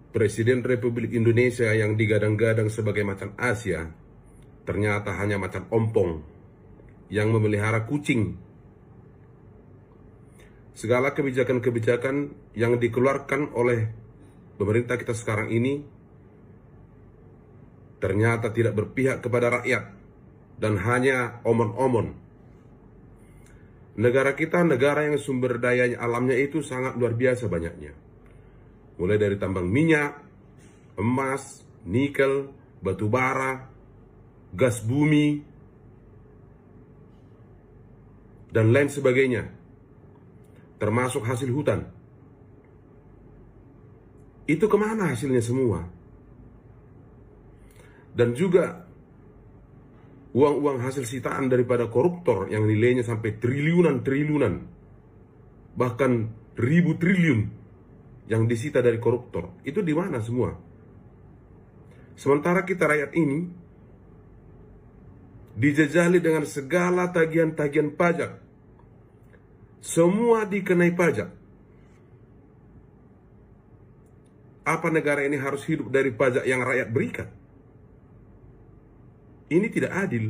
Presiden Republik Indonesia yang digadang-gadang sebagai macan Asia ternyata hanya macan ompong yang memelihara kucing. Segala kebijakan-kebijakan yang dikeluarkan oleh pemerintah kita sekarang ini ternyata tidak berpihak kepada rakyat dan hanya omon-omon. Negara kita negara yang sumber daya alamnya itu sangat luar biasa banyaknya. Mulai dari tambang minyak, emas, nikel, batu bara, gas bumi, dan lain sebagainya, termasuk hasil hutan. Itu kemana hasilnya semua? Dan juga uang-uang hasil sitaan daripada koruptor yang nilainya sampai triliunan, bahkan ribu triliun yang disita dari koruptor, itu di mana semua? Sementara kita rakyat ini dijajali dengan segala tagihan-tagihan pajak. Semua dikenai pajak. Apa negara ini harus hidup dari pajak yang rakyat berikan? Ini tidak adil.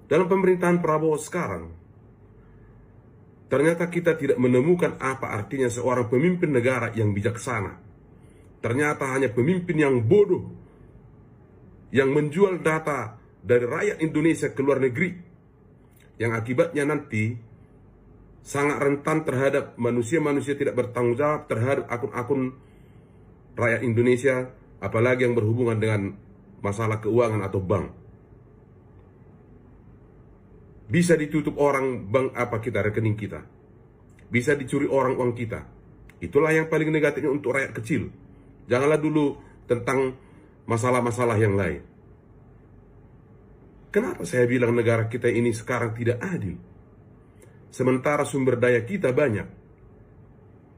Dalam pemerintahan Prabowo sekarang, ternyata kita tidak menemukan apa artinya seorang pemimpin negara yang bijaksana. Ternyata hanya pemimpin yang bodoh, yang menjual data dari rakyat Indonesia ke luar negeri, yang akibatnya nanti sangat rentan terhadap manusia-manusia tidak bertanggung jawab terhadap akun-akun rakyat Indonesia, apalagi yang berhubungan dengan masalah keuangan atau bank. Bisa ditutup orang bank apa kita, rekening kita. Bisa dicuri orang uang kita. Itulah yang paling negatifnya untuk rakyat kecil. Janganlah dulu tentang masalah-masalah yang lain. Kenapa saya bilang negara kita ini sekarang tidak adil? Sementara sumber daya kita banyak.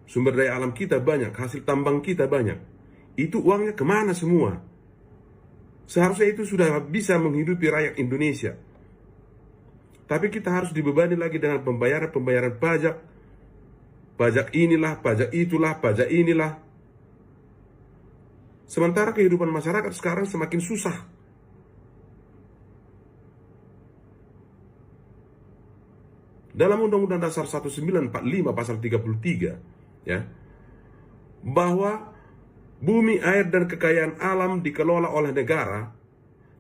Sumber daya alam kita banyak. Hasil tambang kita banyak. Itu uangnya kemana semua? Seharusnya itu sudah bisa menghidupi rakyat Indonesia. Tapi kita harus dibebani lagi dengan pembayaran pajak. Pajak inilah, pajak itulah, pajak inilah. Sementara kehidupan masyarakat sekarang semakin susah. Dalam Undang-Undang Dasar 1945 pasal 33, ya, bahwa bumi, air, dan kekayaan alam dikelola oleh negara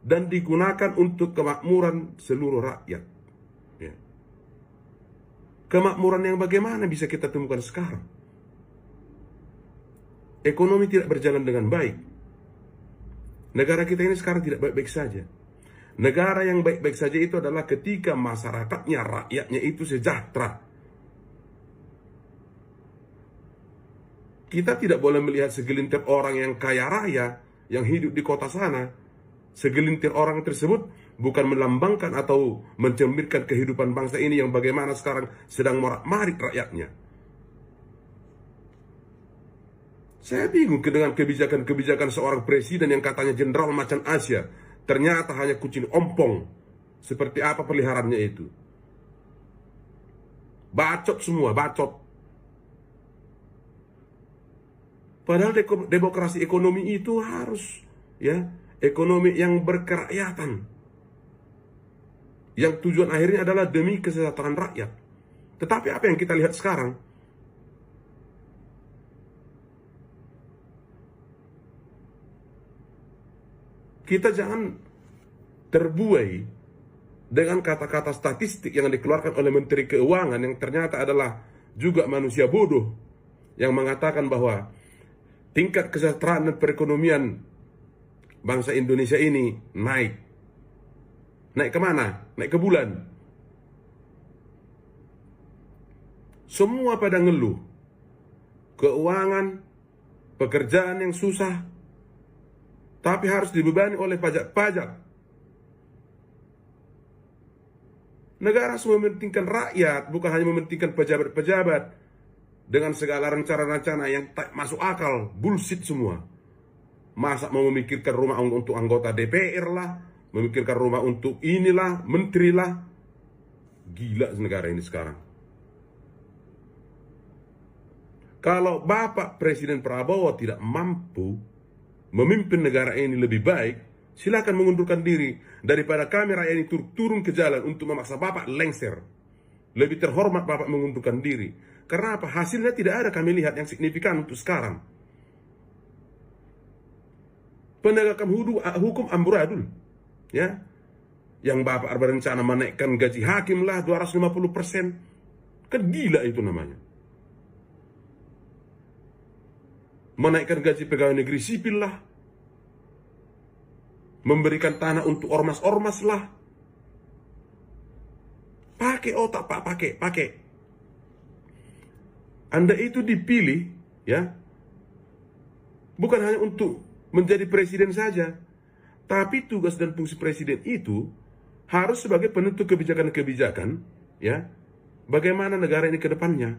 dan digunakan untuk kemakmuran seluruh rakyat. Ya. Kemakmuran yang bagaimana bisa kita temukan sekarang? Ekonomi tidak berjalan dengan baik. Negara kita ini sekarang tidak baik-baik saja. Negara yang baik-baik saja itu adalah ketika masyarakatnya, rakyatnya itu sejahtera. Kita tidak boleh melihat segelintir orang yang kaya raya, yang hidup di kota sana. Segelintir orang tersebut bukan melambangkan atau mencerminkan kehidupan bangsa ini yang bagaimana sekarang sedang morak-marik rakyatnya. Saya bingung dengan kebijakan-kebijakan seorang presiden yang katanya jenderal macan Asia. Ternyata hanya kucing ompong. Seperti apa peliharaannya itu? Bacot semua, bacot. Padahal demokrasi ekonomi itu harus, ya, ekonomi yang berkerakyatan, yang tujuan akhirnya adalah demi kesejahteraan rakyat. Tetapi apa yang kita lihat sekarang? Kita jangan terbuai dengan kata-kata statistik yang dikeluarkan oleh Menteri Keuangan yang ternyata adalah juga manusia bodoh, yang mengatakan bahwa tingkat kesejahteraan dan perekonomian bangsa Indonesia ini naik. Naik kemana? Naik ke bulan. Semua pada ngeluh. Keuangan, pekerjaan yang susah, tapi harus dibebani oleh pajak-pajak. Negara harus mementingkan rakyat, bukan hanya mementingkan pejabat-pejabat dengan segala rencana-rencana yang tak masuk akal, bullshit semua. Masa mau memikirkan rumah untuk anggota DPR lah, memikirkan rumah untuk inilah, menteri lah. Gila negara ini sekarang. Kalau Bapak Presiden Prabowo tidak mampu memimpin negara ini lebih baik, silakan mengundurkan diri daripada kami rakyat ini turun ke jalan untuk memaksa Bapak lengser. Lebih terhormat Bapak mengundurkan diri. Karena apa? Hasilnya tidak ada kami lihat yang signifikan untuk sekarang. Penegakan hukum amburadul, ya, yang Bapak berencana menaikkan gaji hakim lah 250%. Kan gila itu namanya. Menaikkan gaji pegawai negeri sipil lah. Memberikan tanah untuk ormas-ormas lah. Pakai otak Pak, pakai. Anda itu dipilih, ya, bukan hanya untuk menjadi presiden saja, tapi tugas dan fungsi presiden itu harus sebagai penentu kebijakan-kebijakan, ya, bagaimana negara ini ke depannya,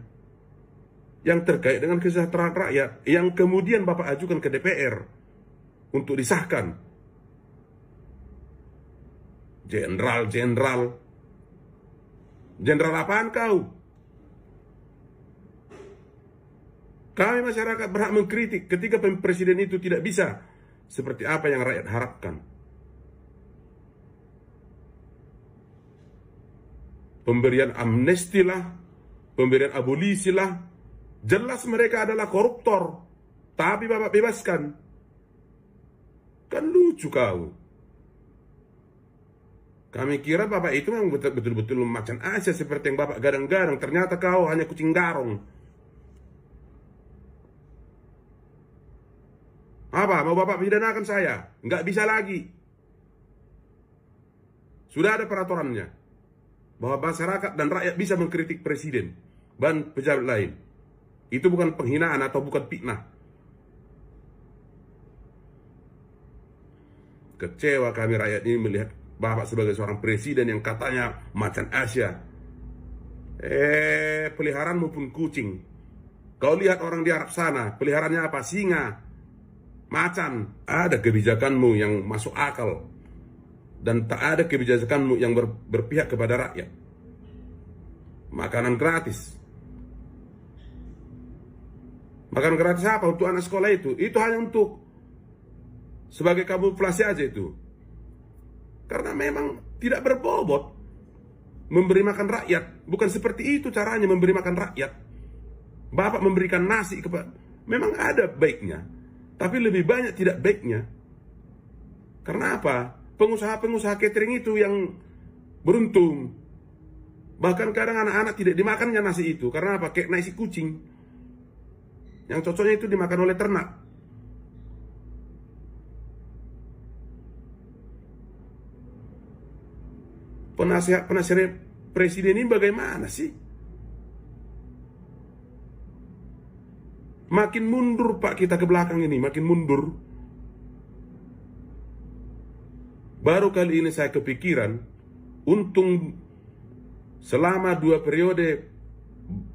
yang terkait dengan kesejahteraan rakyat, yang kemudian Bapak ajukan ke DPR untuk disahkan. Jenderal apaan kau? Kami masyarakat berhak mengkritik ketika presiden itu tidak bisa seperti apa yang rakyat harapkan. Pemberian amnesti lah, pemberian abolisi lah, jelas mereka adalah koruptor, tapi Bapak bebaskan. Kan lucu kau. Kami kira Bapak itu memang betul-betul macan Asia seperti yang Bapak gadang-gadang. Ternyata kau hanya kucing garong. Apa? Mau Bapak pidanakan saya? Nggak bisa lagi. Sudah ada peraturannya. Bahwa masyarakat dan rakyat bisa mengkritik presiden dan pejabat lain. Itu bukan penghinaan atau bukan fitnah. Kecewa kami rakyat ini melihat Bapak sebagai seorang presiden yang katanya macan Asia. Peliharaanmu pun kucing. Kau lihat orang di Arab sana, peliharaannya apa? Singa. Macan. Ada kebijakanmu yang masuk akal, dan tak ada kebijakanmu yang berpihak kepada rakyat. Makanan gratis. Makanan gratis apa untuk anak sekolah itu? Itu hanya untuk sebagai kamuflase aja itu. Karena memang tidak berbobot memberi makan rakyat. Bukan seperti itu caranya memberi makan rakyat. Bapak memberikan nasi kepada, memang ada baiknya, tapi lebih banyak tidak baiknya. Karena apa? Pengusaha-pengusaha catering itu yang beruntung. Bahkan kadang anak-anak tidak dimakannya nasi itu. Karena apa? Kayak nasi kucing. Yang cocoknya itu dimakan oleh ternak. Penasihat presiden ini bagaimana sih? Makin mundur Pak kita ke belakang ini, makin mundur. Baru kali ini saya kepikiran, untung selama 2 periode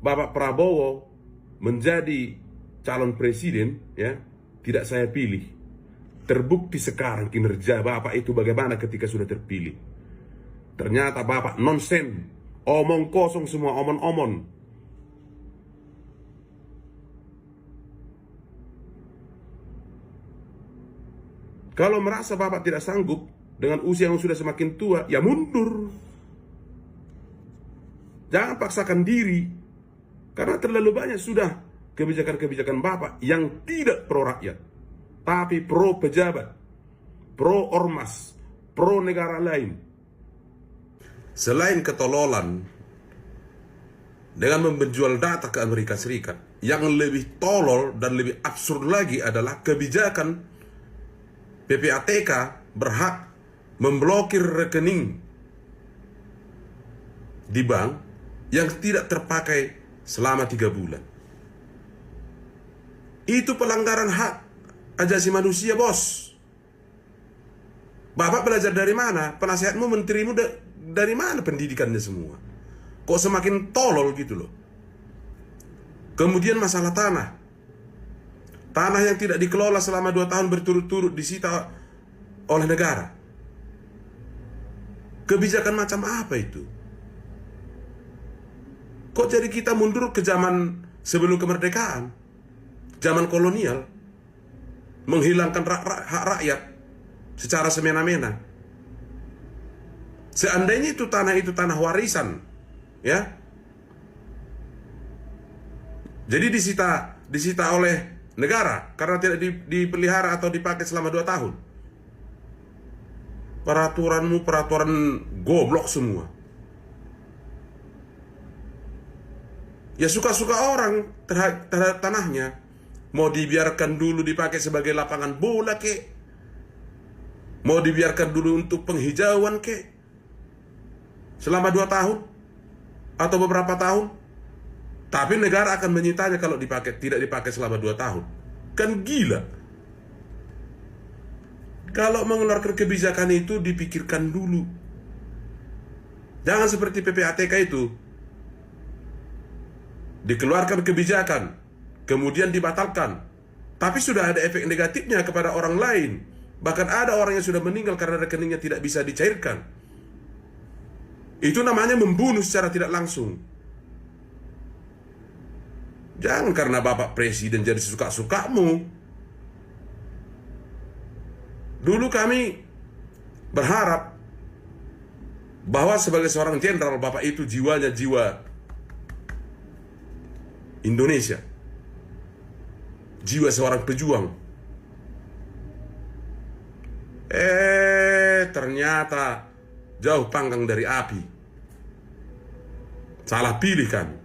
Bapak Prabowo menjadi calon presiden, ya, tidak saya pilih. Terbukti sekarang kinerja Bapak itu bagaimana ketika sudah terpilih. Ternyata Bapak nonsen, omong kosong semua, omon-omon. Kalau merasa Bapak tidak sanggup dengan usia yang sudah semakin tua, ya mundur. Jangan paksakan diri, karena terlalu banyak sudah kebijakan-kebijakan Bapak yang tidak pro rakyat, tapi pro pejabat, pro ormas, pro negara lain. Selain ketololan dengan menjual data ke Amerika Serikat, yang lebih tolol dan lebih absurd lagi adalah kebijakan PPATK berhak memblokir rekening di bank yang tidak terpakai selama 3 bulan. Itu pelanggaran hak asasi manusia, bos. Bapak belajar dari mana? Penasihatmu, menterimu dari mana pendidikannya semua? Kok semakin tolol gitu loh. Kemudian masalah tanah. Tanah yang tidak dikelola selama 2 tahun berturut-turut disita oleh negara. Kebijakan macam apa itu? Kok jadi kita mundur ke zaman sebelum kemerdekaan? zaman kolonial, menghilangkan hak rakyat secara semena-mena. Seandainya itu tanah warisan, ya, jadi disita oleh negara karena tidak dipelihara atau dipakai selama 2 tahun. Peraturanmu peraturan goblok semua. Ya suka-suka orang terhadap tanahnya. Mau dibiarkan dulu dipakai sebagai lapangan bola kek, mau dibiarkan dulu untuk penghijauan kek, selama 2 tahun atau beberapa tahun. Tapi negara akan menyitanya kalau tidak dipakai selama 2 tahun. Kan gila. Kalau mengeluarkan kebijakan itu dipikirkan dulu. Jangan seperti PPATK itu. Dikeluarkan kebijakan, kemudian dibatalkan. Tapi sudah ada efek negatifnya kepada orang lain. Bahkan ada orang yang sudah meninggal karena rekeningnya tidak bisa dicairkan. Itu namanya membunuh secara tidak langsung. Jangan karena Bapak Presiden jadi sesuka-sukamu. Dulu kami berharap bahwa sebagai seorang jenderal, Bapak itu jiwanya jiwa Indonesia, jiwa seorang pejuang. Ternyata jauh panggang dari api. Salah pilih kami.